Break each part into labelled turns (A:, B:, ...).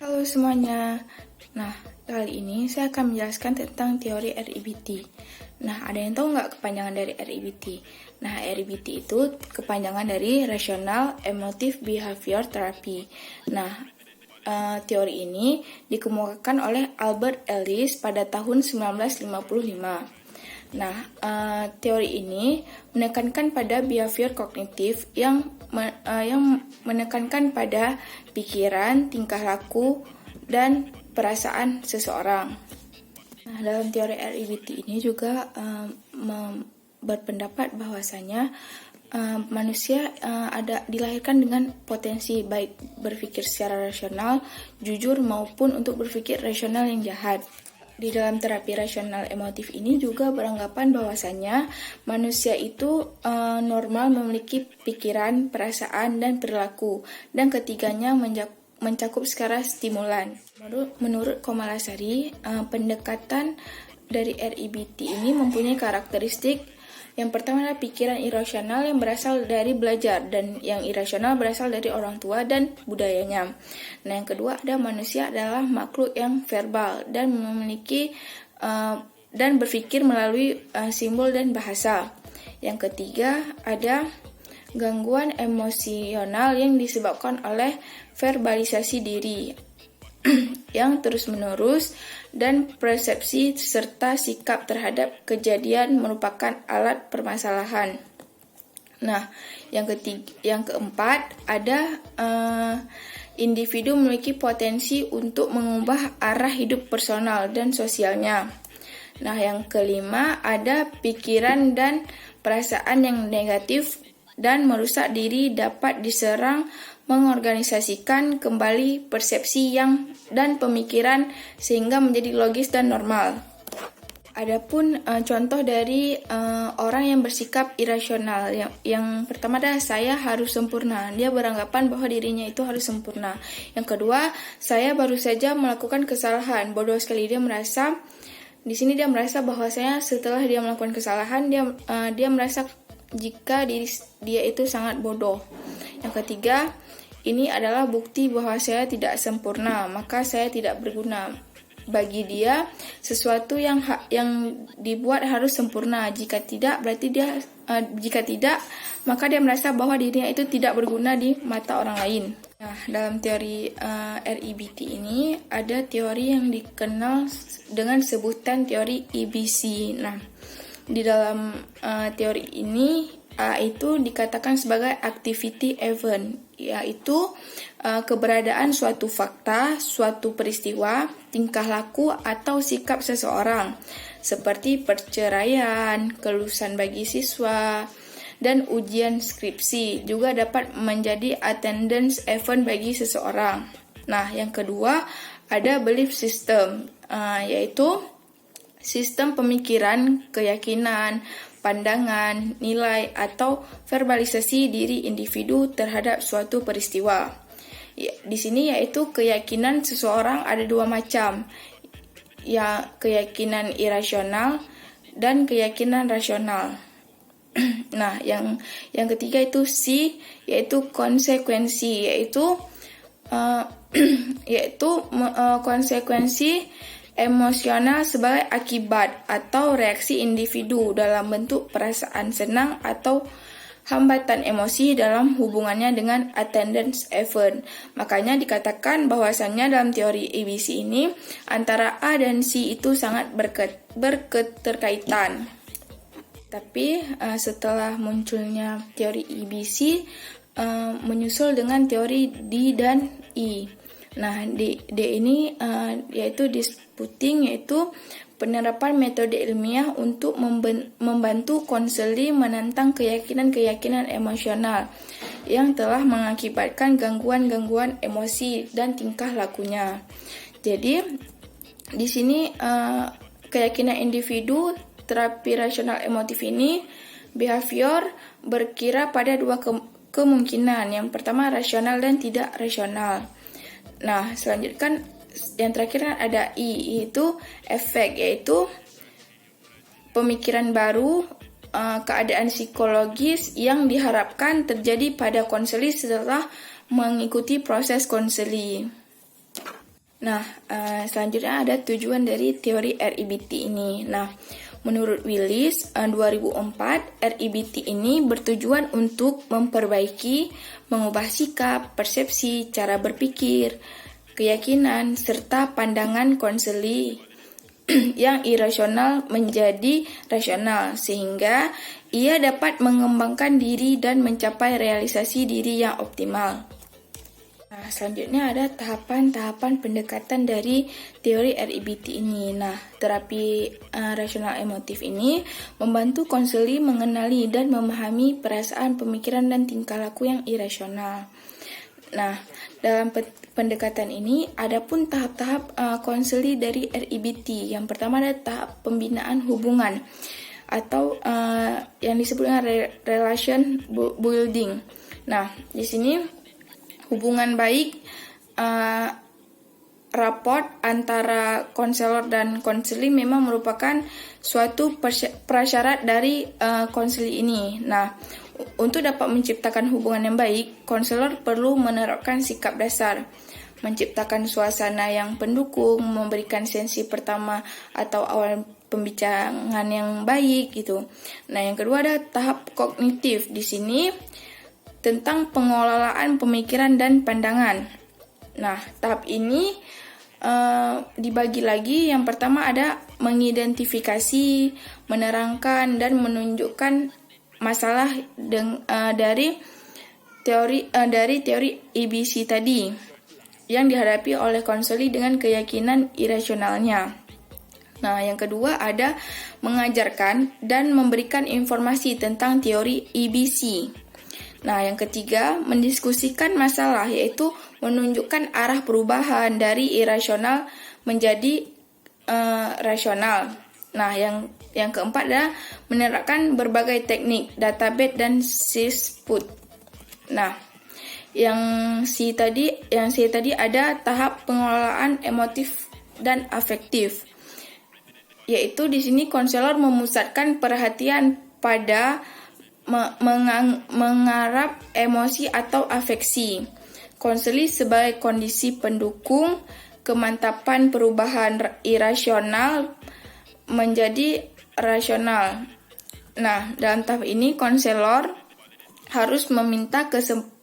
A: Halo semuanya. Nah, kali ini saya akan menjelaskan tentang teori REBT. Nah, ada yang tahu nggak kepanjangan dari REBT? Nah, REBT itu kepanjangan dari Rational Emotive Behavior Therapy. Nah, teori ini dikemukakan oleh Albert Ellis pada tahun 1955. Nah, teori ini menekankan pada behavior kognitif yang menekankan pada pikiran, tingkah laku, dan perasaan seseorang. Nah, dalam teori REBT ini juga berpendapat bahwasanya manusia dilahirkan dengan potensi baik berpikir secara rasional, jujur, maupun untuk berpikir rasional yang jahat. Di dalam terapi rasional emotif ini juga beranggapan bahwasanya manusia itu normal memiliki pikiran, perasaan, dan perilaku, dan ketiganya mencakup skala stimulan. Menurut Komalasari, pendekatan dari REBT ini mempunyai karakteristik. Yang pertama adalah pikiran irasional yang berasal dari belajar, dan yang irasional berasal dari orang tua dan budayanya. Nah, yang kedua ada manusia adalah makhluk yang verbal dan memiliki dan berpikir melalui simbol dan bahasa. Yang ketiga ada gangguan emosional yang disebabkan oleh verbalisasi diri yang terus-menerus, dan persepsi serta sikap terhadap kejadian merupakan alat permasalahan. Nah, yang keempat ada individu memiliki potensi untuk mengubah arah hidup personal dan sosialnya. Nah, yang kelima ada pikiran dan perasaan yang negatif dan merusak diri dapat diserang mengorganisasikan kembali persepsi dan pemikiran sehingga menjadi logis dan normal. Adapun contoh dari orang yang bersikap irasional, yang pertama adalah saya harus sempurna. Dia beranggapan bahwa dirinya itu harus sempurna. Yang kedua, saya baru saja melakukan kesalahan. Bodoh sekali, dia merasa bahwa setelah dia melakukan kesalahan, dia merasa jika dia itu sangat bodoh. Yang ketiga, ini adalah bukti bahwa saya tidak sempurna, maka saya tidak berguna. Bagi dia, sesuatu yang dibuat harus sempurna. Jika tidak, maka dia merasa bahwa dirinya itu tidak berguna di mata orang lain. Nah, dalam teori REBT ini ada teori yang dikenal dengan sebutan teori EBC. Nah, di dalam teori ini itu dikatakan sebagai activity event, yaitu keberadaan suatu fakta, suatu peristiwa, tingkah laku atau sikap seseorang, seperti perceraian, kelulusan bagi siswa, dan ujian skripsi juga dapat menjadi attendance event bagi seseorang. Nah, yang kedua ada belief system, yaitu sistem pemikiran, keyakinan, pandangan, nilai, atau verbalisasi diri individu terhadap suatu peristiwa. Di sini yaitu keyakinan seseorang ada dua macam, ya keyakinan irasional dan keyakinan rasional. Nah, yang ketiga itu C, yaitu konsekuensi, yaitu konsekuensi emosional sebagai akibat atau reaksi individu dalam bentuk perasaan senang atau hambatan emosi dalam hubungannya dengan attendance event. Makanya dikatakan bahwasannya dalam teori EBC ini antara A dan C itu sangat berketerkaitan. Tapi setelah munculnya teori EBC menyusul dengan teori D dan E. Nah, D ini yaitu disputing, yaitu penerapan metode ilmiah untuk membantu konseling menentang keyakinan-keyakinan emosional yang telah mengakibatkan gangguan-gangguan emosi dan tingkah lakunya. Jadi, di sini keyakinan individu terapi rasional emotif ini behavior berkira pada dua kemungkinan. Yang pertama rasional dan tidak rasional. Nah, selanjutnya kan yang terakhir kan ada I, yaitu efek, yaitu pemikiran baru keadaan psikologis yang diharapkan terjadi pada konseli setelah mengikuti proses konseli. Nah, selanjutnya ada tujuan dari teori REBT ini. Nah, menurut Willis, 2004, REBT ini bertujuan untuk memperbaiki, mengubah sikap, persepsi, cara berpikir, keyakinan, serta pandangan konseli yang irasional menjadi rasional, sehingga ia dapat mengembangkan diri dan mencapai realisasi diri yang optimal. Nah, selanjutnya ada tahapan-tahapan pendekatan dari teori REBT ini. Nah, terapi rasional emotif ini membantu konseli mengenali dan memahami perasaan, pemikiran, dan tingkah laku yang irasional. Nah, dalam pendekatan ini ada pun tahap-tahap konseli dari REBT. Yang pertama ada tahap pembinaan hubungan atau yang disebut dengan relation building. Nah, di sini hubungan baik, raport antara konselor dan konseli memang merupakan suatu prasyarat dari konseli ini. Nah, untuk dapat menciptakan hubungan yang baik, konselor perlu menerapkan sikap dasar, menciptakan suasana yang pendukung, memberikan sensi pertama atau awal pembicaraan yang baik gitu. Nah, yang kedua ada tahap kognitif. Di sini tentang pengelolaan pemikiran dan pandangan. Nah, tahap ini dibagi lagi. Yang pertama ada mengidentifikasi, menerangkan, dan menunjukkan masalah dari teori EBC tadi yang dihadapi oleh konseli dengan keyakinan irasionalnya. Nah, yang kedua ada mengajarkan dan memberikan informasi tentang teori EBC. Nah, yang ketiga, mendiskusikan masalah, yaitu menunjukkan arah perubahan dari irasional menjadi rasional. Nah, yang keempat adalah menerapkan berbagai teknik, database, dan sisput. Nah, yang C tadi ada tahap pengelolaan emotif dan afektif, yaitu di sini konselor memusatkan perhatian pada mengarap emosi atau afeksi konseli sebagai kondisi pendukung kemantapan perubahan irasional menjadi rasional. Nah, dalam tahap ini konselor harus meminta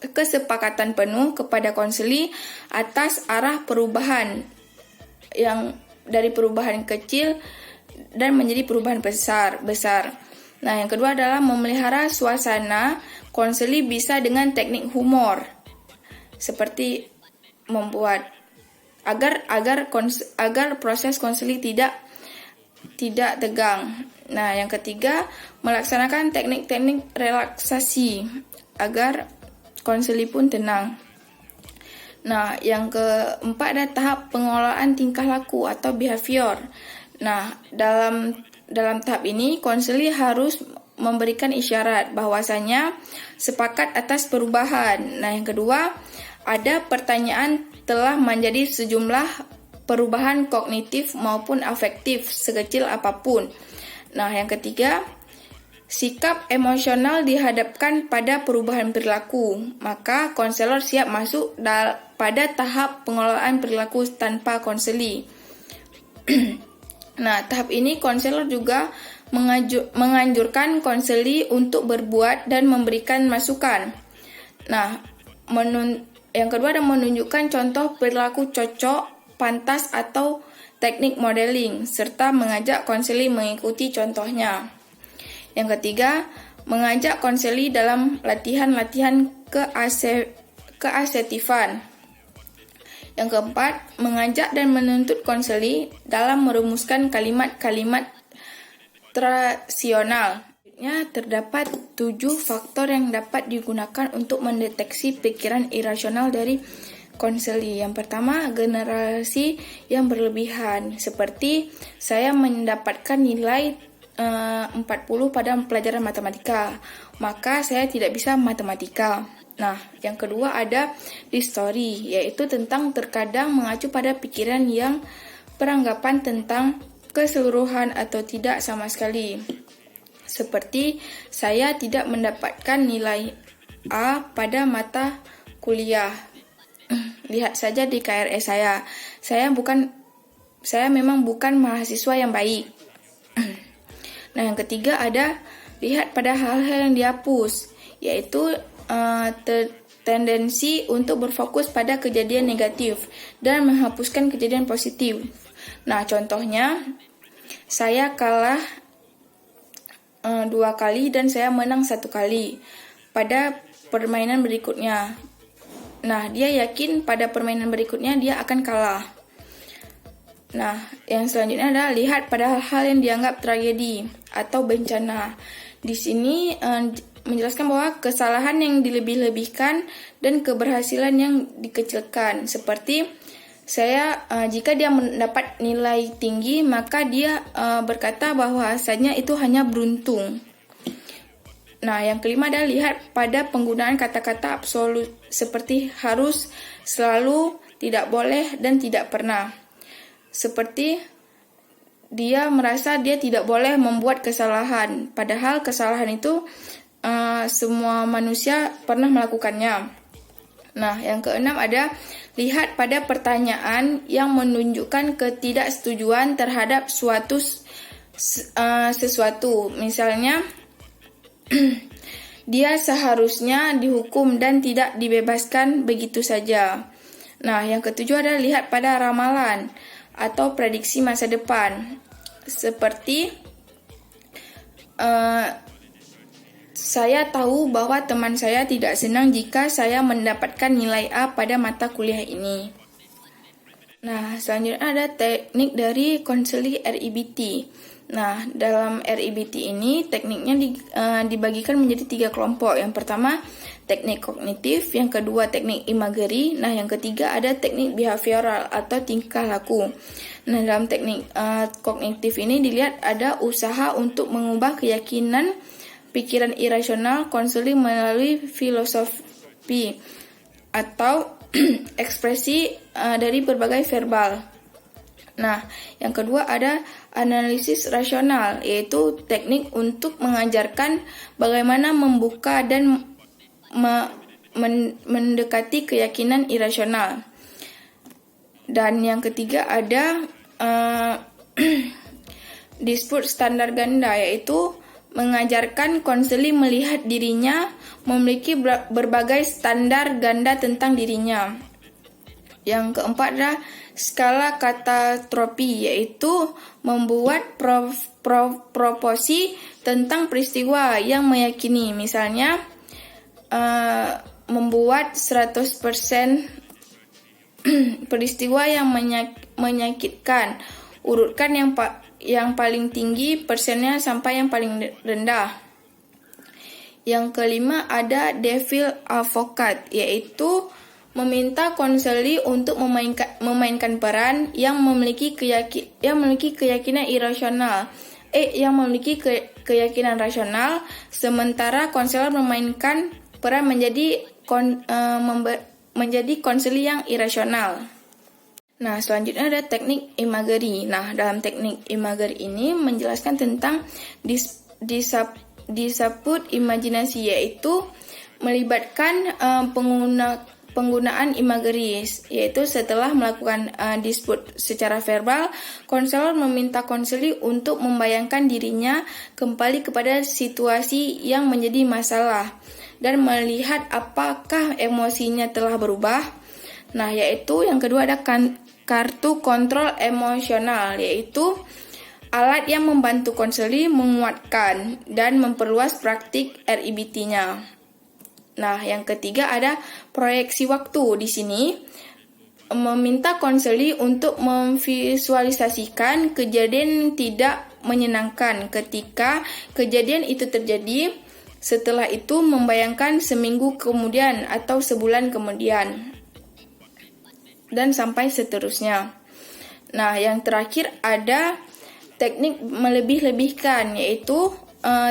A: kesepakatan penuh kepada konseli atas arah perubahan yang dari perubahan kecil dan menjadi perubahan besar. Nah, yang kedua adalah memelihara suasana konseli bisa dengan teknik humor, seperti membuat agar proses konseli tidak tegang. Nah, yang ketiga melaksanakan teknik-teknik relaksasi agar konseli pun tenang. Nah, yang keempat ada tahap pengelolaan tingkah laku atau behavior. Nah, dalam tahap ini, konseli harus memberikan isyarat bahwasanya sepakat atas perubahan. Nah, yang kedua, ada pertanyaan telah menjadi sejumlah perubahan kognitif maupun afektif sekecil apapun. Nah, yang ketiga, sikap emosional dihadapkan pada perubahan perilaku. Maka konselor siap masuk pada tahap pengelolaan perilaku tanpa konseli. Nah, tahap ini konselor juga menganjurkan konseli untuk berbuat dan memberikan masukan. Nah, yang kedua ada menunjukkan contoh perilaku cocok, pantas atau teknik modeling, serta mengajak konseli mengikuti contohnya. Yang ketiga, mengajak konseli dalam latihan-latihan keasertifan. Yang keempat, mengajak dan menuntut konseli dalam merumuskan kalimat-kalimat rasional. Terdapat 7 faktor yang dapat digunakan untuk mendeteksi pikiran irasional dari konseli. Yang pertama, generasi yang berlebihan. Seperti saya mendapatkan nilai 40 pada pelajaran matematika, maka saya tidak bisa matematika. Nah, yang kedua ada distori, yaitu tentang terkadang mengacu pada pikiran yang beranggapan tentang keseluruhan atau tidak sama sekali. Seperti saya tidak mendapatkan nilai A pada mata kuliah. Lihat saja di KRS saya. Saya memang bukan mahasiswa yang baik. Nah, yang ketiga ada lihat pada hal-hal yang dihapus, yaitu tendensi untuk berfokus pada kejadian negatif dan menghapuskan kejadian positif. Nah, contohnya saya kalah 2 kali dan saya menang 1 kali pada permainan berikutnya. Nah, dia yakin pada permainan berikutnya dia akan kalah. Nah, yang selanjutnya adalah lihat pada hal-hal yang dianggap tragedi atau bencana. Di sini menjelaskan bahwa kesalahan yang dilebih-lebihkan dan keberhasilan yang dikecilkan. Seperti jika dia mendapat nilai tinggi, maka dia berkata bahwasanya itu hanya beruntung. Nah, yang kelima adalah lihat pada penggunaan kata-kata absolut seperti harus, selalu, tidak boleh, dan tidak pernah. Seperti dia merasa dia tidak boleh membuat kesalahan, padahal kesalahan itu semua manusia pernah melakukannya. Nah, yang keenam ada lihat pada pertanyaan yang menunjukkan ketidaksetujuan terhadap sesuatu. Misalnya, dia seharusnya dihukum dan tidak dibebaskan begitu saja. Nah, yang ketujuh adalah lihat pada ramalan atau prediksi masa depan. Seperti saya tahu bahwa teman saya tidak senang jika saya mendapatkan nilai A pada mata kuliah ini. Nah, selanjutnya ada teknik dari konseli RIBT. Nah, dalam RIBT ini tekniknya dibagikan menjadi 3 kelompok. Yang pertama, teknik kognitif, yang kedua teknik imagery, nah yang ketiga ada teknik behavioral atau tingkah laku. Nah, dalam teknik kognitif ini dilihat ada usaha untuk mengubah keyakinan pikiran irasional konseling melalui filosofi atau ekspresi dari berbagai verbal. Nah, yang kedua ada analisis rasional, yaitu teknik untuk mengajarkan bagaimana membuka dan mendekati keyakinan irasional. Dan yang ketiga ada dispute standar ganda, yaitu mengajarkan konseli melihat dirinya memiliki berbagai standar ganda tentang dirinya. Yang keempat adalah skala katatropi, yaitu membuat proposi tentang peristiwa yang meyakini. Misalnya, membuat 100% peristiwa yang menyakitkan. Urutkan yang paling tinggi persennya sampai yang paling rendah. Yang kelima ada devil advocate, yaitu meminta konseli untuk memainkan peran yang memiliki keyakinan irasional, yang memiliki keyakinan rasional, sementara konselor memainkan peran menjadi konseli yang irasional. Nah, selanjutnya ada teknik imagery. Nah, dalam teknik imagery ini menjelaskan tentang disebut imajinasi, yaitu melibatkan penggunaan imagery, yaitu setelah melakukan dispute secara verbal, konselor meminta konseli untuk membayangkan dirinya kembali kepada situasi yang menjadi masalah dan melihat apakah emosinya telah berubah. Nah, yaitu yang kedua ada kartu kontrol emosional, yaitu alat yang membantu konseli menguatkan dan memperluas praktik RIBT-nya. Nah, yang ketiga ada proyeksi waktu. Di sini meminta konseli untuk memvisualisasikan kejadian yang tidak menyenangkan ketika kejadian itu terjadi. Setelah itu membayangkan seminggu kemudian atau sebulan kemudian, dan sampai seterusnya. Nah, yang terakhir ada teknik melebih-lebihkan, yaitu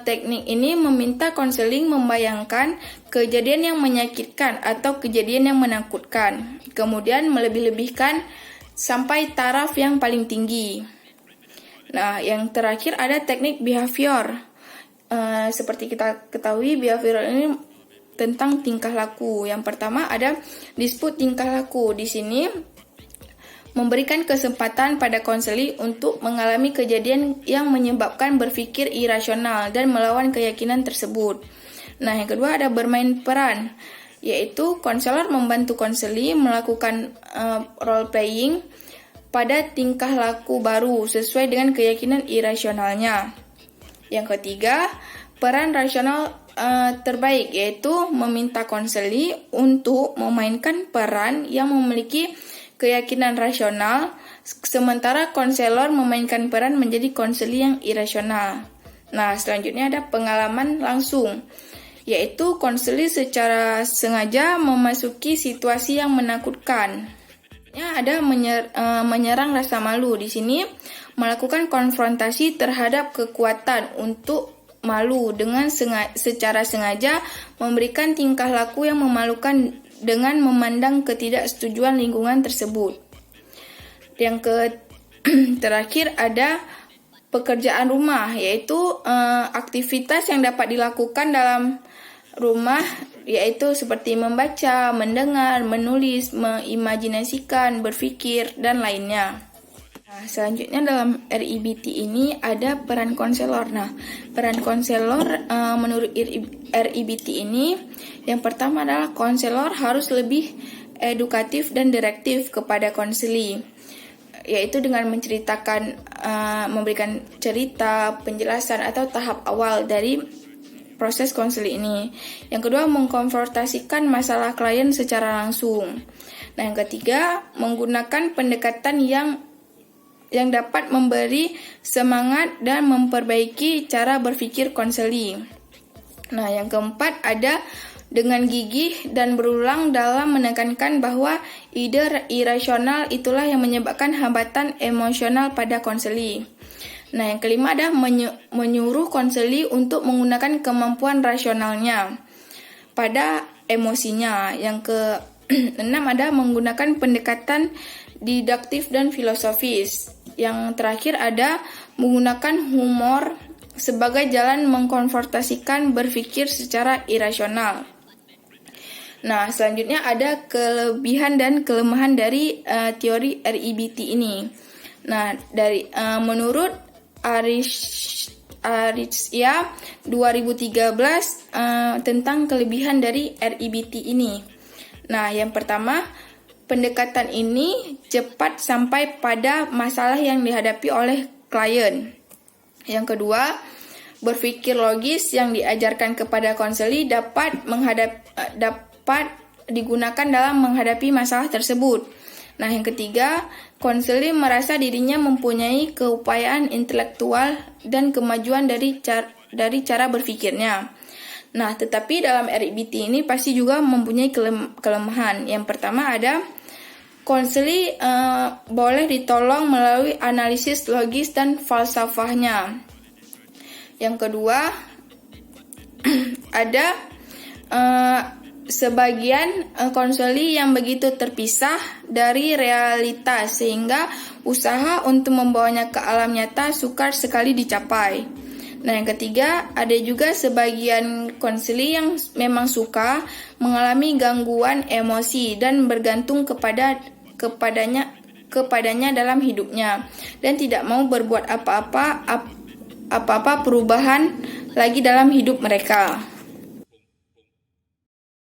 A: teknik ini meminta konseling membayangkan kejadian yang menyakitkan atau kejadian yang menakutkan, kemudian melebih-lebihkan sampai taraf yang paling tinggi. Nah, yang terakhir ada teknik behavior, Seperti kita ketahui, behavioral ini tentang tingkah laku. Yang pertama ada disput tingkah laku. Di sini memberikan kesempatan pada konseli untuk mengalami kejadian yang menyebabkan berpikir irasional dan melawan keyakinan tersebut. Nah, yang kedua ada bermain peran, yaitu konselor membantu konseli melakukan role playing pada tingkah laku baru sesuai dengan keyakinan irasionalnya. Yang ketiga, peran rasional terbaik, yaitu meminta konseli untuk memainkan peran yang memiliki keyakinan rasional, sementara konselor memainkan peran menjadi konseli yang irasional. Nah, selanjutnya ada pengalaman langsung, yaitu konseli secara sengaja memasuki situasi yang menakutkan. Ada menyerang rasa malu. Di sini melakukan konfrontasi terhadap kekuatan untuk malu dengan secara sengaja memberikan tingkah laku yang memalukan dengan memandang ketidaksetujuan lingkungan tersebut. Yang terakhir ada pekerjaan rumah, yaitu aktivitas yang dapat dilakukan dalam rumah, yaitu seperti membaca, mendengar, menulis, mengimajinasikan, berpikir, dan lainnya. Nah, selanjutnya dalam RIBT ini ada peran konselor. Nah, peran konselor menurut RIBT ini yang pertama adalah konselor harus lebih edukatif dan direktif kepada konseli, yaitu dengan menceritakan, memberikan cerita, penjelasan atau tahap awal dari proses konseli ini. Yang kedua, mengkonfrontasikan masalah klien secara langsung. Nah, yang ketiga, menggunakan pendekatan yang dapat memberi semangat dan memperbaiki cara berpikir konseli. Nah, yang keempat ada dengan gigih dan berulang dalam menekankan bahwa ide irasional itulah yang menyebabkan hambatan emosional pada konseli. Nah, yang kelima ada menyuruh konseli untuk menggunakan kemampuan rasionalnya pada emosinya. Yang keenam ada menggunakan pendekatan didaktif dan filosofis. Yang terakhir ada menggunakan humor sebagai jalan mengkonfrontasikan berpikir secara irasional. Nah, selanjutnya ada kelebihan dan kelemahan dari teori RIBT ini. Nah, menurut Arizia 2013 tentang kelebihan dari RIBT ini. Nah, yang pertama, pendekatan ini cepat sampai pada masalah yang dihadapi oleh klien. Yang kedua, berpikir logis yang diajarkan kepada konseli dapat digunakan dalam menghadapi masalah tersebut. Nah, yang ketiga, konseli merasa dirinya mempunyai keupayaan intelektual dan kemajuan dari cara berpikirnya. Nah, tetapi dalam RIBT ini pasti juga mempunyai kelemahan. Yang pertama ada konseli boleh ditolong melalui analisis logis dan falsafahnya. Yang kedua, ada sebagian konseli yang begitu terpisah dari realitas sehingga usaha untuk membawanya ke alam nyata sukar sekali dicapai. Nah, yang ketiga, ada juga sebagian konseli yang memang suka mengalami gangguan emosi dan bergantung kepadanya dalam hidupnya dan tidak mau berbuat apa-apa perubahan lagi dalam hidup mereka.